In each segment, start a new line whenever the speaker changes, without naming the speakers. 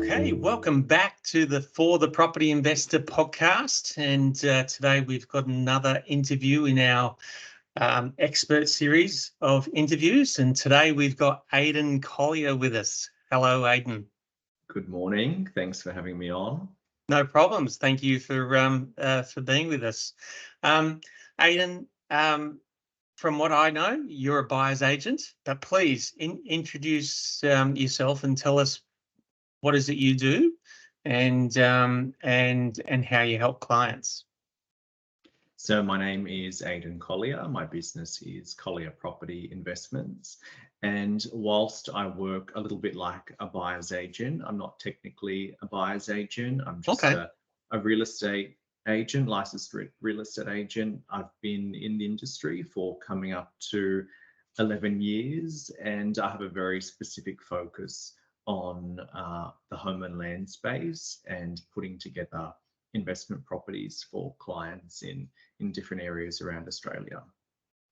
Okay, welcome back to the For the Property Investor podcast. And today we've got another interview in our expert series of interviews. And today we've got Aidan Collyer with us. Hello, Aidan.
Good morning. Thanks for having me on.
No problems. Thank you for being with us. Aidan, from what I know, you're a buyer's agent, but please introduce yourself and tell us what is it you do, and how you help clients.
So my name is Aidan Collyer. My business is Collyer Property Investments. And whilst I work a little bit like a buyer's agent, I'm not technically a buyer's agent. I'm just a real estate agent, licensed real estate agent. I've been in the industry for coming up to 11 years, and I have a very specific focus on the home and land space and putting together investment properties for clients in different areas around Australia.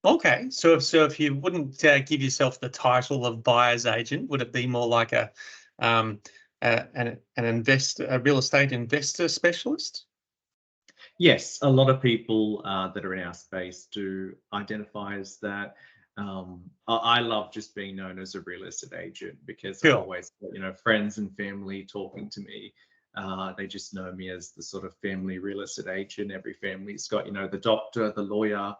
Okay, so if you wouldn't give yourself the title of buyer's agent, would it be more like a real estate investor specialist?
Yes, a lot of people that are in our space do identify as that. I love just being known as a real estate agent because I always got, friends and family talking to me. They just know me as the sort of family real estate agent. Every family's got, the doctor, the lawyer,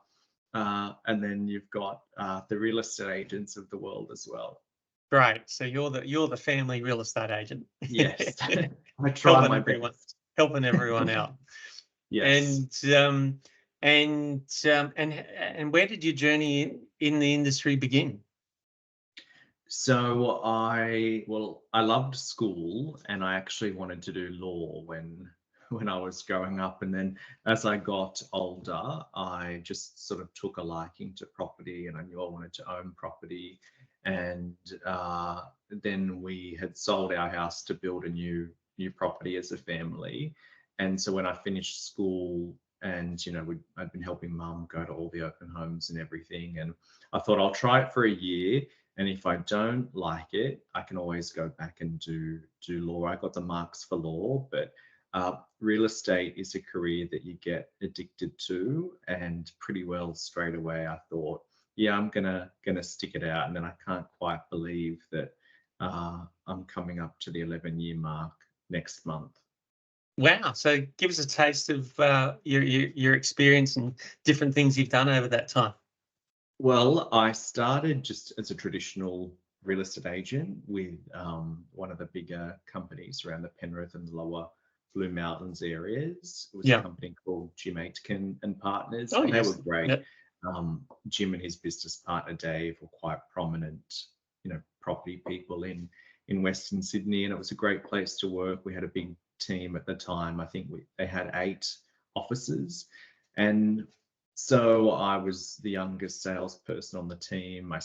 and then you've got the real estate agents of the world as well.
Right. So you're the family real estate agent.
Yes, I try my best.
Helping everyone out.
Yes.
And where did your journey in the industry begin?
So I loved school, and I actually wanted to do law when I was growing up. And then as I got older, I just sort of took a liking to property, and I knew I wanted to own property. And then we had sold our house to build a new property as a family. And so when I finished school, and I'd been helping mum go to all the open homes and everything, and I thought I'll try it for a year, and if I don't like it, I can always go back and do law. I got the marks for law, but real estate is a career that you get addicted to, and pretty well straight away I thought, yeah, I'm gonna stick it out. And then I can't quite believe that I'm coming up to the 11-year mark next month.
Wow. So give us a taste of your experience and different things you've done over that time.
Well, I started just as a traditional real estate agent with one of the bigger companies around the Penrith and Lower Blue Mountains areas. It was a company called Jim Aitken and Partners, and they were great. Yep. Jim and his business partner Dave were quite prominent, property people in Western Sydney, and it was a great place to work. We had a big team at the time. I think they had 8 offices, and so I was the youngest salesperson on the team. I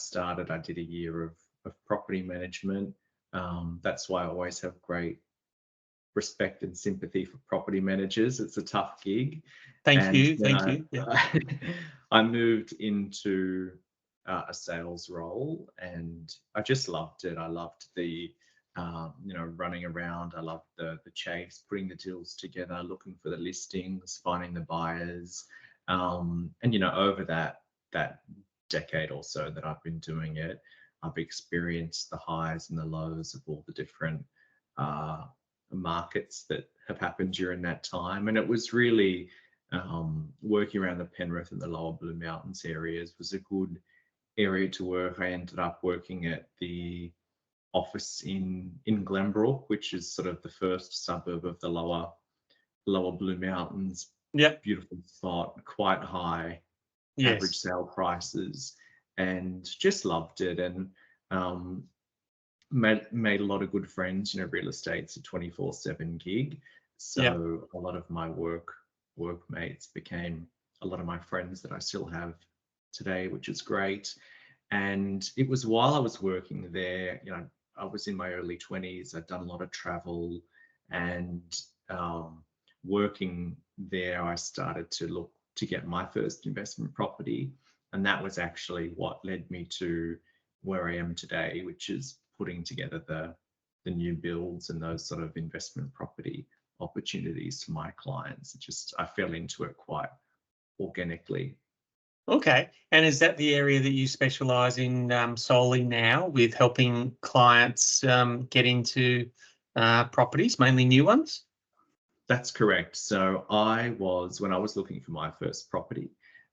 did a year of property management. That's why I always have great respect and sympathy for property managers. It's a tough gig.
Thank you. Yeah.
I moved into a sales role, and I just loved it. I loved the running around. I loved the chase, putting the deals together, looking for the listings, finding the buyers. And over that decade or so that I've been doing it, I've experienced the highs and the lows of all the different markets that have happened during that time. And it was really working around the Penrith and the Lower Blue Mountains areas was a good area to work. I ended up working at the office in Glenbrook, which is sort of the first suburb of the Lower Blue Mountains.
Yeah,
beautiful spot, quite high average sale prices, and just loved it. And made a lot of good friends. Real estate's a 24/7 gig, so a lot of my workmates became a lot of my friends that I still have today, which is great. And it was while I was working there, I was in my early 20s. I'd done a lot of travel, and working there, I started to look to get my first investment property. And that was actually what led me to where I am today, which is putting together the new builds and those sort of investment property opportunities to my clients. I fell into it quite organically.
Okay. And is that the area that you specialize in solely now, with helping clients get into properties, mainly new ones?
That's correct. So when I was looking for my first property,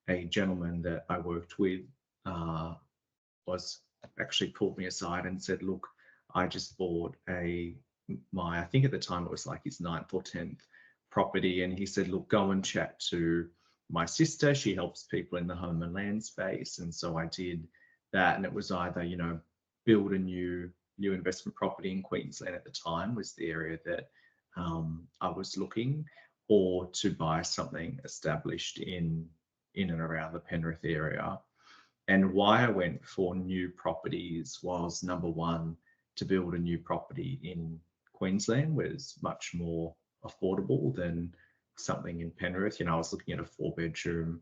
a gentleman that I worked with was actually pulled me aside and said, "Look, I just bought I think at the time it was like his ninth or 10th property." And he said, "Look, go and chat to my sister. She helps people in the home and land space." And so I did that. And it was either, build a new investment property in Queensland at the time was the area that I was looking, or to buy something established in and around the Penrith area. And why I went for new properties was, number one, to build a new property in Queensland was much more affordable than something in Penrith. I was looking at a 4-bedroom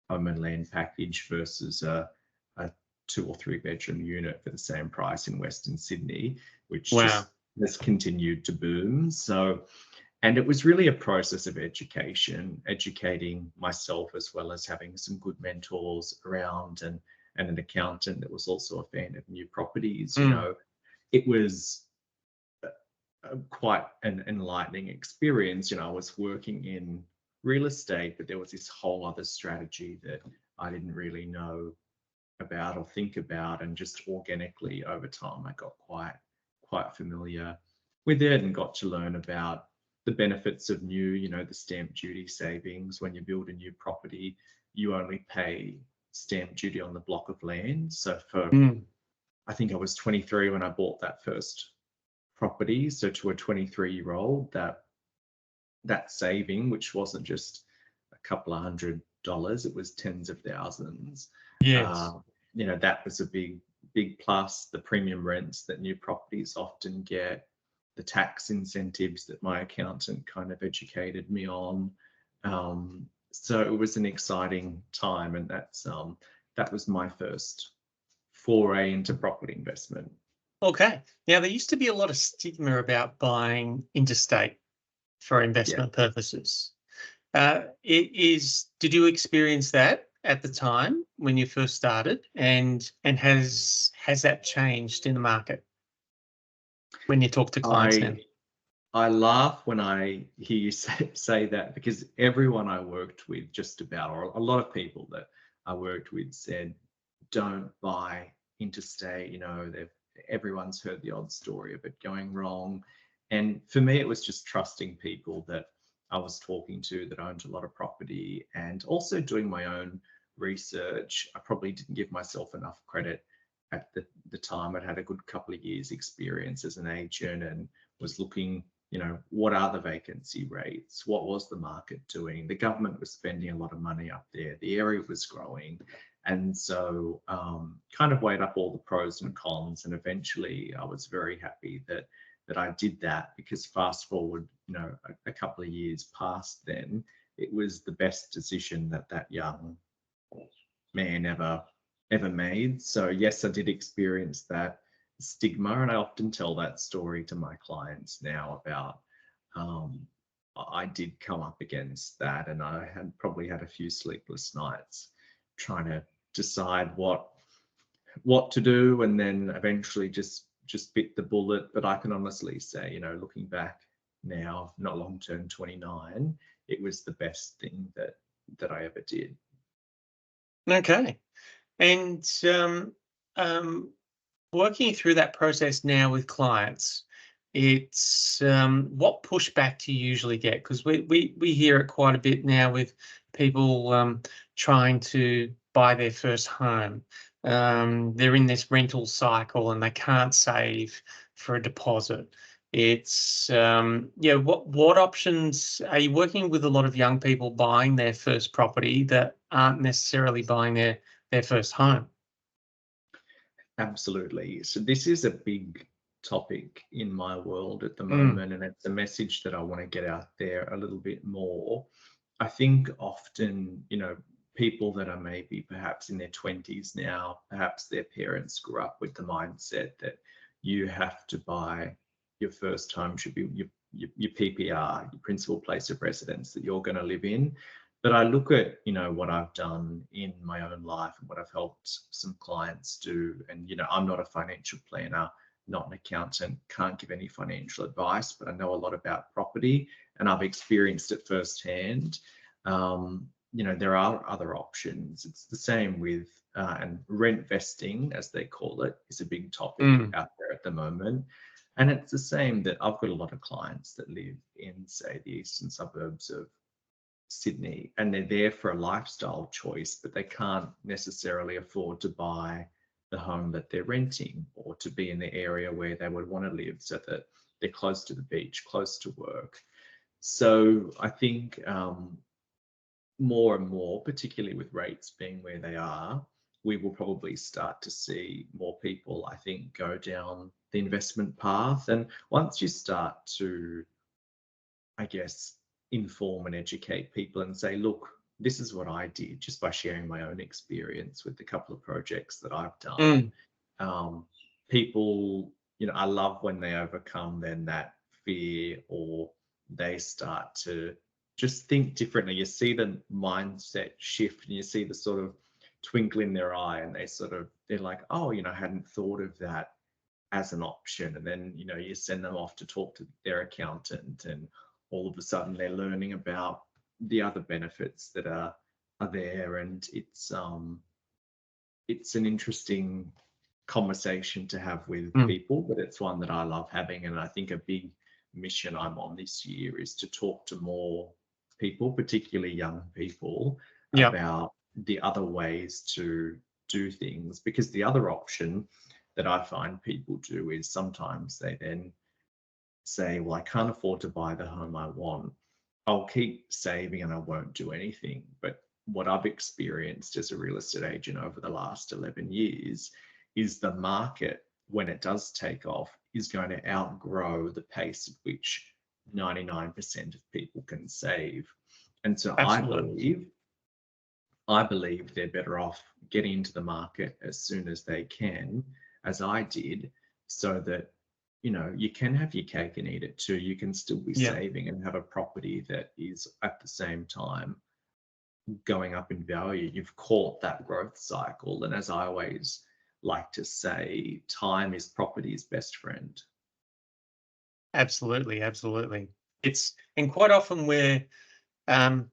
home and land package versus a 2 or 3 bedroom unit for the same price in Western Sydney, which
Wow.
just has continued to boom. And it was really a process of educating myself, as well as having some good mentors around, and an accountant that was also a fan of new properties. It was quite an enlightening experience. I was working in real estate, but there was this whole other strategy that I didn't really know about or think about, and just organically over time I got quite familiar with it and got to learn about the benefits of new, the stamp duty savings. When you build a new property, you only pay stamp duty on the block of land. So I think I was 23 when I bought that first property. So to a 23-year-old, that saving, which wasn't just a couple of $100, it was tens of thousands.
Yes.
That was a big plus. The premium rents that new properties often get, the tax incentives that my accountant kind of educated me on. So it was an exciting time, and that was my first foray into property investment.
Okay. Now, there used to be a lot of stigma about buying interstate for
Yeah.
investment purposes. Did you experience that at the time when you first started, and has that changed in the market when you talk to clients now?
I laugh when I hear you say that, because everyone I worked with, just about, or a lot of people that I worked with, said, "Don't buy interstate." Everyone's heard the odd story of it going wrong. And for me, it was just trusting people that I was talking to that owned a lot of property, and also doing my own research. I probably didn't give myself enough credit at the time. I'd had a good couple of years experience as an agent, and was looking, what are the vacancy rates? What was the market doing? The government was spending a lot of money up there. The area was growing. And so kind of weighed up all the pros and cons. And eventually I was very happy that I did that, because fast forward, a couple of years past then, it was the best decision that young man ever made. So yes, I did experience that stigma, and I often tell that story to my clients now about I did come up against that, and I had probably had a few sleepless nights trying to decide what to do, and then eventually just bit the bullet. But I can honestly say, looking back now, not long turned 29, it was the best thing that I ever did.
Okay. And working through that process now with clients, it's what pushback do you usually get? Because we hear it quite a bit now with people trying to buy their first home. They're in this rental cycle and they can't save for a deposit. It's what options are you working with? A lot of young people buying their first property that aren't necessarily buying their first home.
Absolutely. So this is a big topic in my world at the
Mm,
moment, and it's a message that I want to get out there a little bit more. I think often, people that are maybe perhaps in their 20s now, perhaps their parents grew up with the mindset that you have to buy your first home should be your PPR, your principal place of residence that you're going to live in. But I look at, what I've done in my own life and what I've helped some clients do. And, I'm not a financial planner, not an accountant, can't give any financial advice, but I know a lot about property and I've experienced it firsthand. There are other options. It's the same with, and rent vesting, as they call it, is a big topic out there at the moment. And it's the same that I've got a lot of clients that live in, say, the eastern suburbs of Sydney, and they're there for a lifestyle choice, but they can't necessarily afford to buy the home that they're renting or to be in the area where they would want to live so that they're close to the beach, close to work. So I think more and more, particularly with rates being where they are, we will probably start to see more people, I think, go down the investment path. And once you start to, I guess, inform and educate people and say, look, this is what I did, just by sharing my own experience with the couple of projects that I've done. People, I love when they overcome then that fear, or they start to just think differently. You see the mindset shift and you see the sort of twinkle in their eye, and they're like, oh, I hadn't thought of that as an option. And then, you send them off to talk to their accountant, and all of a sudden they're learning about the other benefits that are there. And it's an interesting conversation to have with people, but it's one that I love having. And I think a big mission I'm on this year is to talk to more people, particularly young people, about the other ways to do things. Because the other option that I find people do is sometimes they then say, well, I can't afford to buy the home I want. I'll keep saving and I won't do anything. But what I've experienced as a real estate agent over the last 11 years is the market, when it does take off, is going to outgrow the pace at which 99% of people can save. And so
Absolutely.
I believe they're better off getting into the market as soon as they can, as I did, so that you can have your cake and eat it too. You can still be saving and have a property that is at the same time going up in value. You've caught that growth cycle. And as I always like to say, time is property's best friend.
Absolutely. And quite often where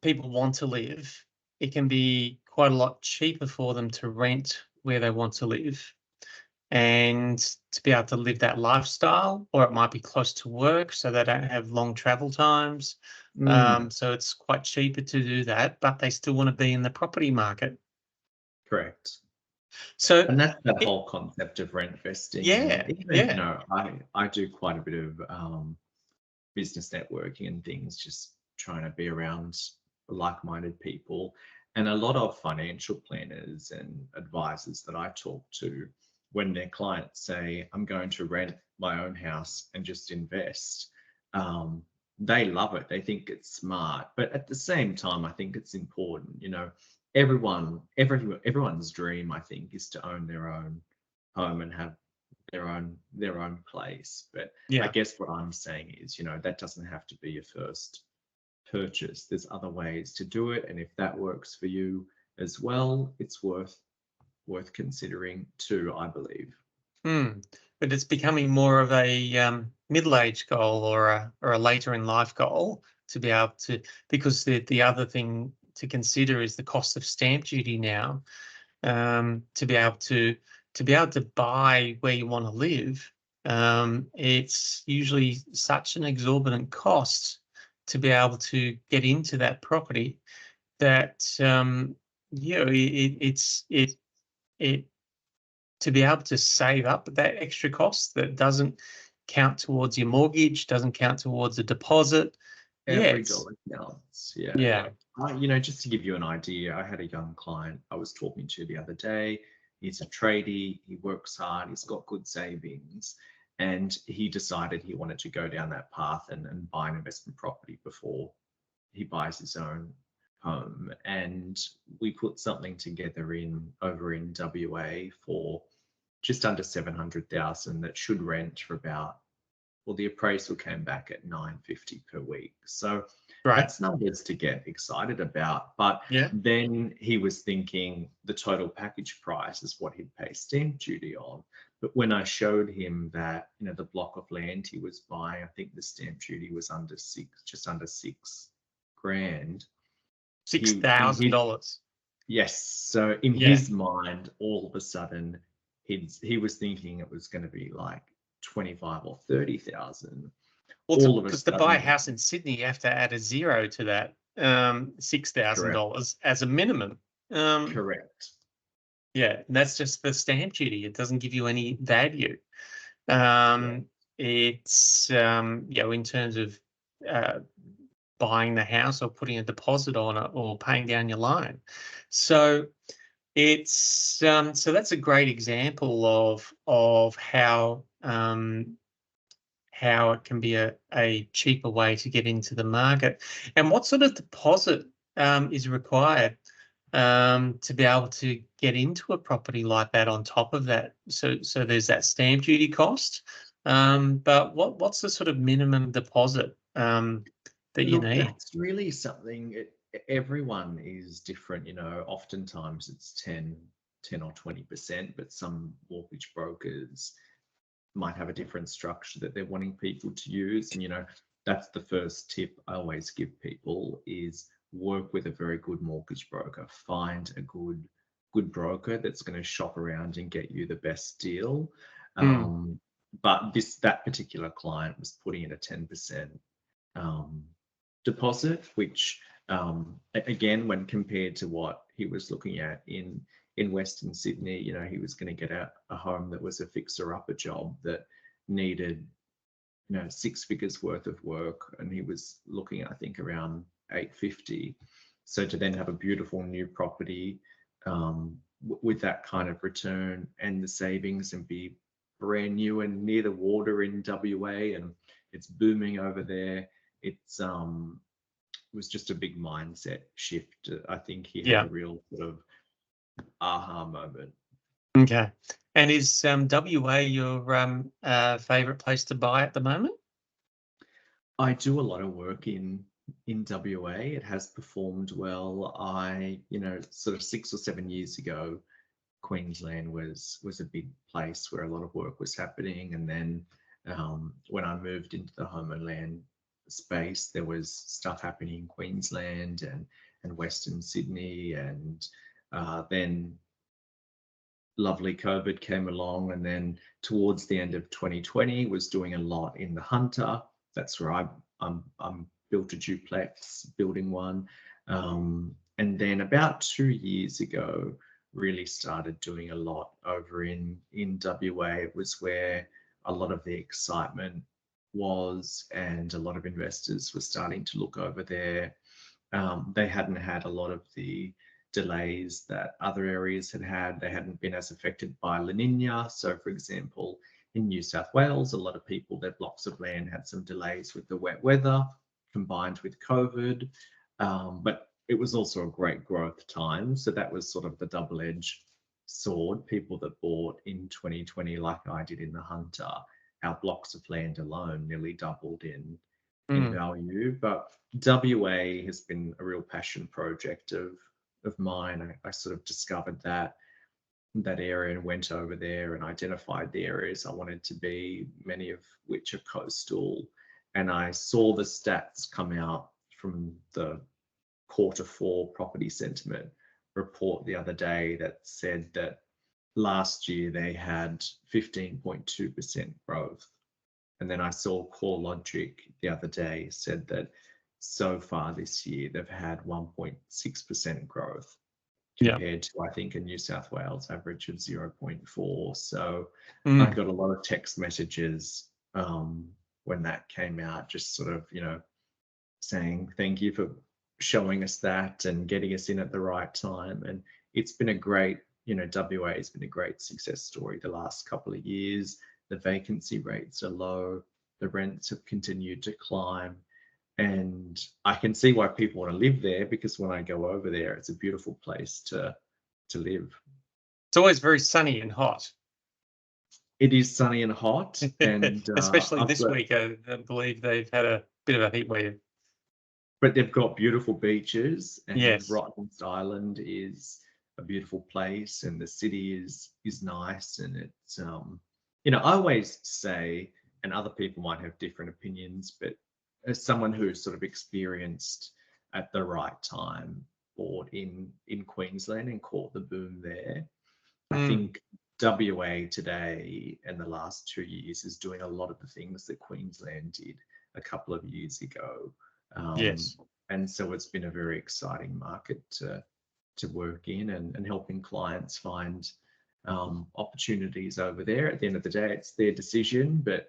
people want to live, it can be quite a lot cheaper for them to rent where they want to live, and to be able to live that lifestyle, or it might be close to work so they don't have long travel times. So it's quite cheaper to do that, but they still want to be in the property market.
Correct.
So,
and that's that whole concept of rent vesting. And even, I do quite a bit of business networking and things, just trying to be around like-minded people. And a lot of financial planners and advisors that I talk to, when their clients say, I'm going to rent my own house and just invest, they love it. They think it's smart. But at the same time, I think it's important. Everyone's dream, I think, is to own their own home and have their own place. But I guess what I'm saying is, that doesn't have to be your first purchase. There's other ways to do it, and if that works for you as well, it's worth considering too, I believe.
But it's becoming more of a middle-age goal, or a later in life goal, to be able to, because the other thing to consider is the cost of stamp duty now. To be able to buy where you want to live, it's usually such an exorbitant cost to be able to get into that property that it to be able to save up that extra cost that doesn't count towards your mortgage, doesn't count towards a deposit.
Every dollar counts.
Yeah.
Just to give you an idea, I had a young client I was talking to the other day. He's a tradie, he works hard, he's got good savings, and he decided he wanted to go down that path and buy an investment property before he buys his own home. And we put something together over in WA for just under 700,000 that should rent for about Well, the appraisal came back at 950 per week. So
Right.
that's numbers to get excited about. But
Yeah.
then he was thinking the total package price is what he'd pay stamp duty on. But when I showed him that, the block of land he was buying, I think the stamp duty was just under 6 grand.
$6,000.
Yes. So in
Yeah.
his mind, all of a sudden, he was thinking it was going to be like 25 or 30,000.
Well,
All of a
because to buy a
sudden,
house in Sydney, you have to add a zero to that,
correct,
$6,000 as a minimum.
correct.
Yeah, and that's just the stamp duty. It doesn't give you any value. It's in terms of buying the house or putting a deposit on it or paying down your loan. So it's so that's a great example of how it can be a cheaper way to get into the market. And what sort of deposit is required to be able to get into a property like that on top of that? So there's that stamp duty cost, but what's the sort of minimum deposit that you
Look,
need?
that's really something. Everyone is different. Oftentimes it's 10 or 20%, but some mortgage brokers might have a different structure that they're wanting people to use. And that's the first tip I always give people is work with a very good mortgage broker. Find a good broker that's going to shop around and get you the best deal. But that particular client was putting in a 10% deposit, which again, when compared to what he was looking at in Western Sydney, he was going to get a home that was a fixer-upper job that needed 6 figures worth of work, and he was looking at, I think, around 850. So to then have a beautiful new property with that kind of return and the savings and be brand new and near the water in WA, and it's booming over there. It was just a big mindset shift. I think he had a real sort of aha moment.
Okay. And is WA your favourite place to buy at the moment?
I do a lot of work in WA. It has performed well. Sort of 6 or 7 years ago, Queensland was a big place where a lot of work was happening. And then when I moved into the home and land space, there was stuff happening in Queensland and Western Sydney, and then lovely COVID came along, and then towards the end of 2020 was doing a lot in the Hunter. That's where I'm built a duplex, building one, and then about 2 years ago really started doing a lot over in WA. It was where a lot of the excitement was, and a lot of investors were starting to look over there. They hadn't had a lot of the delays that other areas had. They hadn't been as affected by La Nina. So, for example, in New South Wales, a lot of people, their blocks of land had some delays with the wet weather combined with COVID. But it was also a great growth time. So that was sort of the double-edged sword. People that bought in 2020, like I did in the Hunter, our blocks of land alone nearly doubled in value. But WA has been a real passion project of mine. I sort of discovered that area and went over there and identified the areas I wanted to be, many of which are coastal. And I saw the stats come out from the Q4 property sentiment report the other day that said that last year they had 15.2% growth. And then I saw CoreLogic the other day said that so far this year they've had 1.6% growth compared to, I think, a New South Wales average of 0.4. So I got a lot of text messages when that came out, just sort of, saying thank you for showing us that and getting us in at the right time. And it's been a great, WA has been a great success story the last couple of years. The vacancy rates are low. The rents have continued to climb. And I can see why people want to live there, because when I go over there, it's a beautiful place to live.
It's always very sunny and hot.
It is sunny and hot, and
Especially
I've
this
got,
week. I believe they've had a bit of a heat wave.
but they've got beautiful beaches, and
Yes.
Rottnest Island is a beautiful place, and the city is nice, and it's I always say, and other people might have different opinions, but as someone who's sort of experienced at the right time bought in Queensland and caught the boom there, I
Mm,
think WA today and the last 2 years is doing a lot of the things that Queensland did a couple of years ago. Um,
yes.
and so it's been a very exciting market to work in, and helping clients find opportunities over there. At the end of the day, it's their decision, but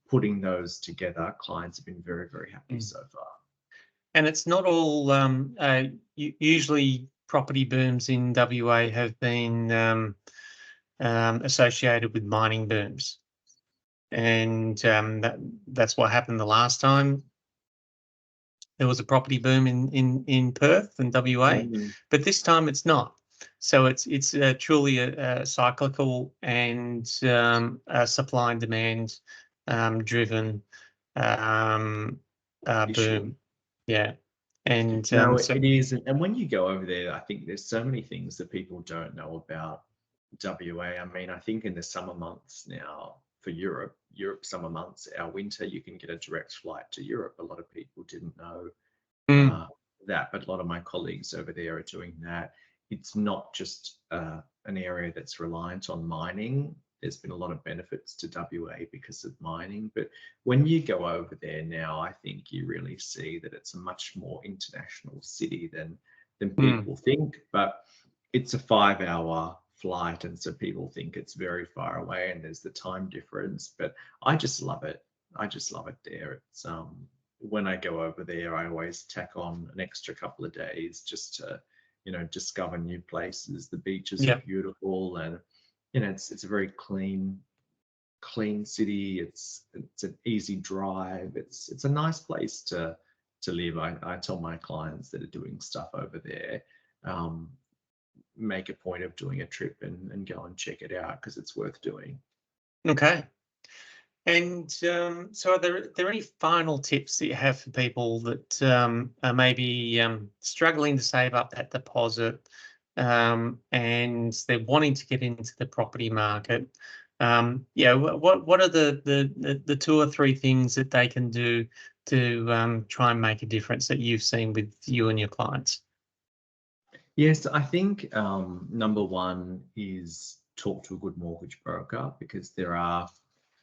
putting those together, clients have been very, very happy
Mm.
so far.
And it's not all. Usually, property booms in WA have been associated with mining booms, and that's what happened the last time there was a property boom in Perth and WA,
Mhm.
but this time it's not. So it's truly a cyclical and a supply and demand driven um,
Issue.
boom. Yeah, and
No,
so
it is. And when you go over there, I think there's so many things that people don't know about WA. I mean, I think in the summer months now for Europe summer months, our winter, you can get a direct flight to Europe. A lot of people didn't know
mm,
uh, that, but a lot of my colleagues over there are doing that. It's not just an area that's reliant on mining. There's been a lot of benefits to WA because of mining, but when you go over there now, I think you really see that it's a much more international city than
mm,
people think. But it's a 5 hour flight, and so people think it's very far away, and there's the time difference. But I just love it. I just love it there. It's when I go over there, I always tack on an extra couple of days just to, discover new places. The beaches are
yeah.
beautiful, and it's a very clean city. It's an easy drive. It's a nice place to live. I tell my clients that are doing stuff over there, um, make a point of doing a trip and go and check it out because it's worth doing.
Okay. And so, are there any final tips that you have for people that are maybe struggling to save up that deposit, and they're wanting to get into the property market? Yeah, what are the two or three things that they can do to try and make a difference that you've seen with you and your clients?
Yes, I think number one is talk to a good mortgage broker, because there are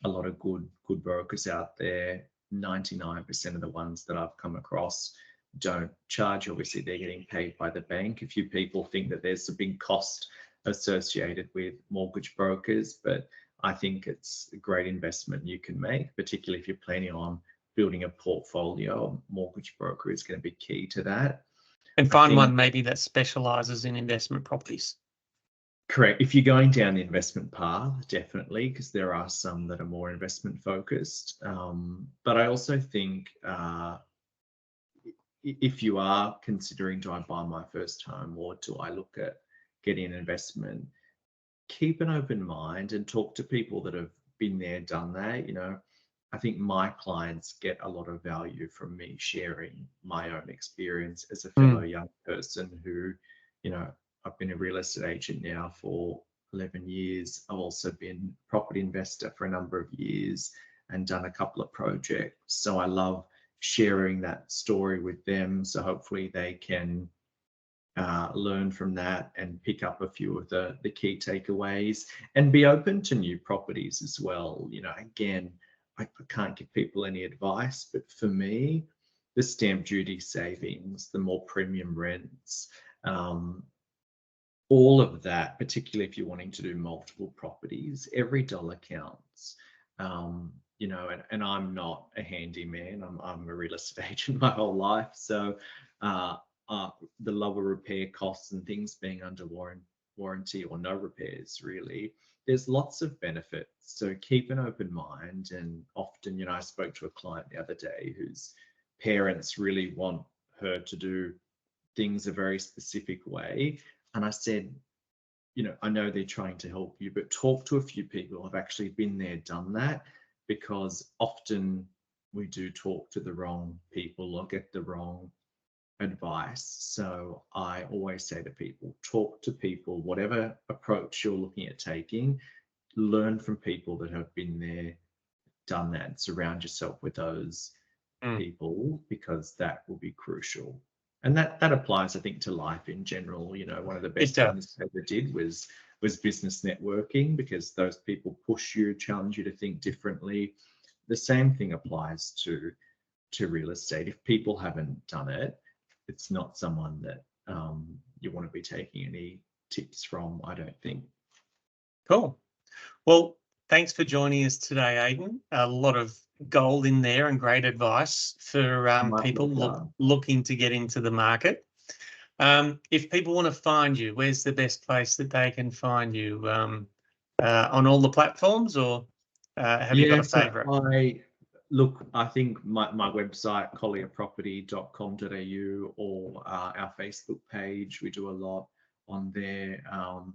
a lot of good brokers out there. 99% of the ones that I've come across don't charge. Obviously, they're getting paid by the bank. A few people think that there's a big cost associated with mortgage brokers, but I think it's a great investment you can make, particularly if you're planning on building a portfolio. A mortgage broker is going to be key to that.
And
I
find one
think
maybe that specializes in investment properties.
correct. If you're going down the investment path, definitely, because there are some that are more investment focused. But I also think if you are considering, do I buy my first home or do I look at getting an investment, keep an open mind and talk to people that have been there, done that. I think my clients get a lot of value from me sharing my own experience as a fellow
Mm,
young person who, you know, I've been a real estate agent now for 11 years. I've also been a property investor for a number of years and done a couple of projects. So I love sharing that story with them. So hopefully they can learn from that and pick up a few of the key takeaways, and be open to new properties as well. Again, I can't give people any advice, but for me, the stamp duty savings, the more premium rents, um, all of that, particularly if you're wanting to do multiple properties, every dollar counts. And I'm not a handyman. I'm a real estate agent my whole life. So uh, the lower repair costs and things being under warranty or no repairs, really, there's lots of benefits. So keep an open mind. And often, I spoke to a client the other day whose parents really want her to do things a very specific way. And I said, I know they're trying to help you, but talk to a few people who have actually been there, done that, because often we do talk to the wrong people or get the wrong advice. So I always say to people, talk to people, whatever approach you're looking at taking, learn from people that have been there, done that, surround yourself with those people, because that will be crucial. And that applies, I think, to life in general. One of the best things I ever did was business networking, because those people push you, challenge you to think differently. The same thing applies to real estate. If people haven't done it, it's not someone that you want to be taking any tips from, I don't think.
Cool. Well, thanks for joining us today, Aidan. A lot of gold in there and great advice for people looking to get into the market. If people want to find you, where's the best place that they can find you? On all the platforms, or have you got a favourite?
I think my website, collierproperty.com.au, or our Facebook page, we do a lot on there.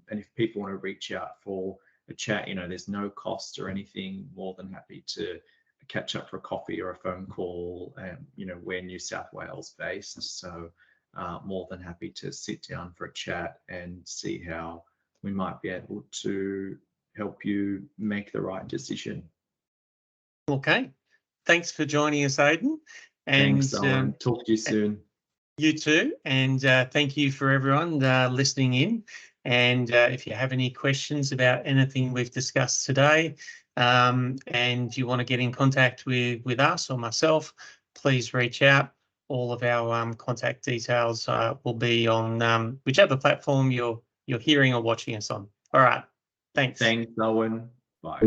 And if people want to reach out for a chat, there's no cost or anything, more than happy to catch up for a coffee or a phone call. We're New South Wales based, so more than happy to sit down for a chat and see how we might be able to help you make the right decision.
Okay. Thanks for joining us, Aidan. And
thanks, Owen. Talk to you soon.
You too. And thank you for everyone listening in. And if you have any questions about anything we've discussed today, and you want to get in contact with us or myself, please reach out. All of our contact details will be on whichever platform you're hearing or watching us on. All right. Thanks.
Thanks, Owen. Bye.